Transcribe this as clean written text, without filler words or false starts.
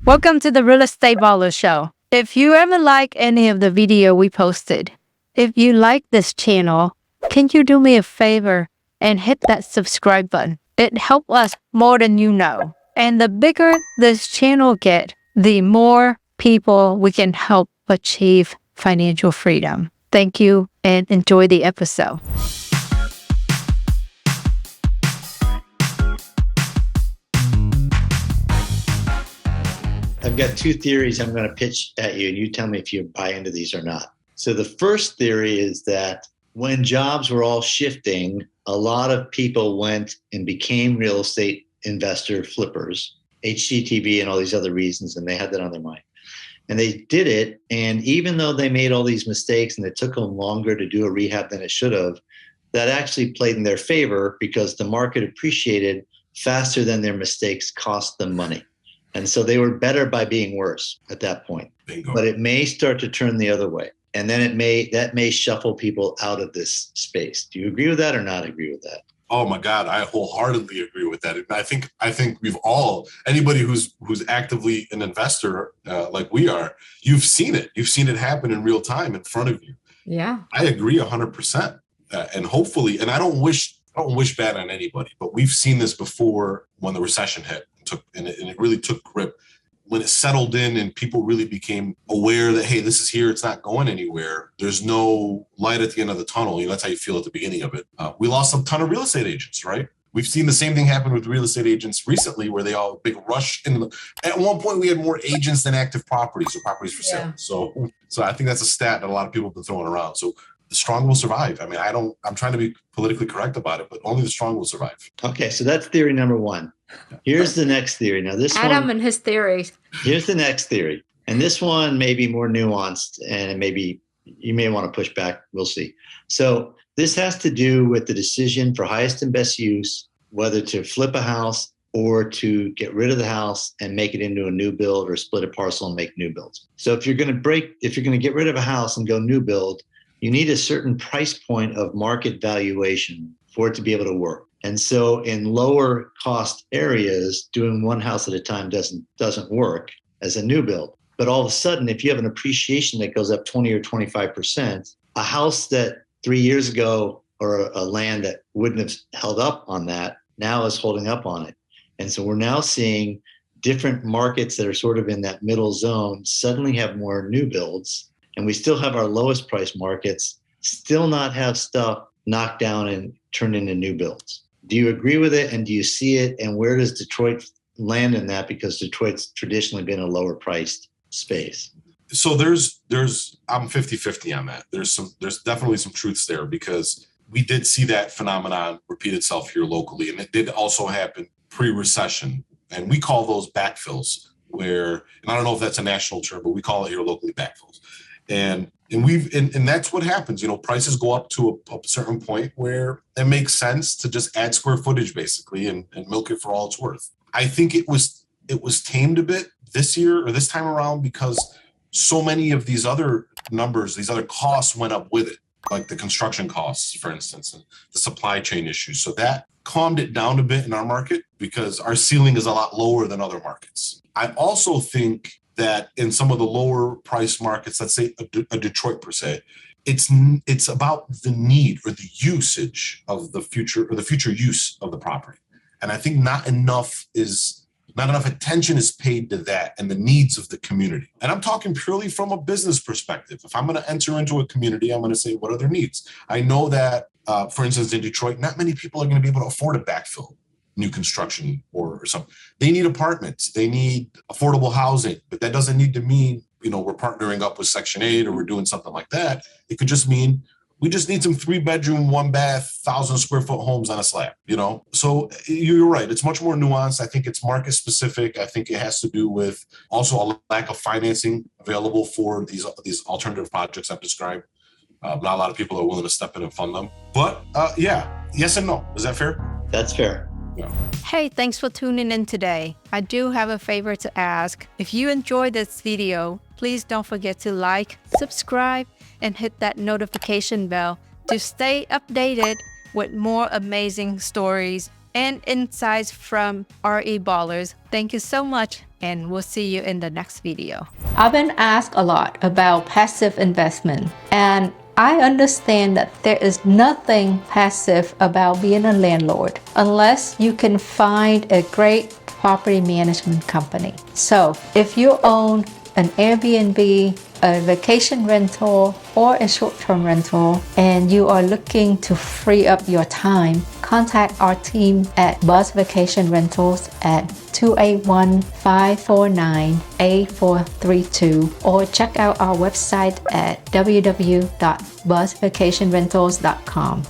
Welcome to the Real Estate Baller Show. If you ever like any of the video we posted, if you like this channel, can you do me a favor and hit that subscribe button? It helps us more than you know. And the bigger this channel get, the more people we can help achieve financial freedom. Thank you and enjoy the episode. I've got two theories I'm going to pitch at you, and you tell me if you buy into these or not. So the first theory is that when jobs were all shifting, a lot of people went and became real estate investor flippers, HGTV and all these other reasons, and they had that on their mind. And they did it, and even though they made all these mistakes and it took them longer to do a rehab than it should have, that actually played in their favor because the market appreciated faster than their mistakes cost them money. And so they were better by being worse at that point. Bingo. But it may start to turn the other way. And then that may shuffle people out of this space. Do you agree with that or not agree with that? Oh my God, I wholeheartedly agree with that. I think we've all, anybody who's actively an investor like we are, you've seen it. You've seen it happen in real time in front of you. Yeah. I agree 100%. And hopefully, and I don't wish bad on anybody, but we've seen this before when the recession hit. And it really took grip when it settled in and people really became aware that, hey, this is here. It's not going anywhere. There's no light at the end of the tunnel. That's how you feel at the beginning of it. We lost a ton of real estate agents, right? We've seen the same thing happen with real estate agents recently where they all big rush. At one point, we had more agents than active properties or properties for sale. So I think that's a stat that a lot of people have been throwing around. So the strong will survive. I mean, I'm trying to be politically correct about it, but only the strong will survive. Okay, so that's theory number one. Here's the next theory. Now this Adam and his theories. Here's the next theory. And this one may be more nuanced and maybe you may want to push back. We'll see. So this has to do with the decision for highest and best use, whether to flip a house or to get rid of the house and make it into a new build or split a parcel and make new builds. So if you're going to get rid of a house and go new build, you need a certain price point of market valuation for it to be able to work. And so in lower cost areas, doing one house at a time doesn't work as a new build. But all of a sudden, if you have an appreciation that goes up 20 or 25%, a house that 3 years ago or a land that wouldn't have held up on that now is holding up on it. And so we're now seeing different markets that are sort of in that middle zone suddenly have more new builds. And we still have our lowest price markets still not have stuff knocked down and turned into new builds. Do you agree with it? And do you see it? And where does Detroit land in that? Because Detroit's traditionally been a lower priced space. So I'm 50-50 on that. There's definitely some truths there because we did see that phenomenon repeat itself here locally. And it did also happen pre-recession. And we call those backfills and I don't know if that's a national term, but we call it here locally backfills. And that's what happens. Prices go up to a certain point where it makes sense to just add square footage basically and milk it for all it's worth. I think it was tamed a bit this year or this time around because so many of these other numbers, these other costs went up with it, like the construction costs, for instance, and the supply chain issues. So that calmed it down a bit in our market because our ceiling is a lot lower than other markets. I also think that in some of the lower price markets, let's say a Detroit per se, it's about the need or the usage of the future use of the property. And I think not enough attention is paid to that and the needs of the community. And I'm talking purely from a business perspective. If I'm going to enter into a community, I'm going to say, what are their needs? I know that, for instance, in Detroit, not many people are going to be able to afford a backfill new construction or something. They need apartments. They need affordable housing, but that doesn't need to mean, we're partnering up with Section 8 or we're doing something like that. It could just mean we just need some 3-bedroom, 1-bath, 1,000 square foot homes on a slab, So you're right. It's much more nuanced. I think it's market specific. I think it has to do with also a lack of financing available for these alternative projects I've described. Not a lot of people are willing to step in and fund them. But yes and no. Is that fair? That's fair. Yeah. Hey, thanks for tuning in today. I do have a favor to ask. If you enjoyed this video, please don't forget to like, subscribe, and hit that notification bell to stay updated with more amazing stories and insights from REBallers. Thank you so much. and we'll see you in the next video. I've been asked a lot about passive investment, and I understand that there is nothing passive about being a landlord unless you can find a great property management company. So if you own an Airbnb, a vacation rental, or a short-term rental, and you are looking to free up your time, contact our team at Buzz Vacation Rentals at 281-549-8432, or check out our website at www.buzzvacationrentals.com.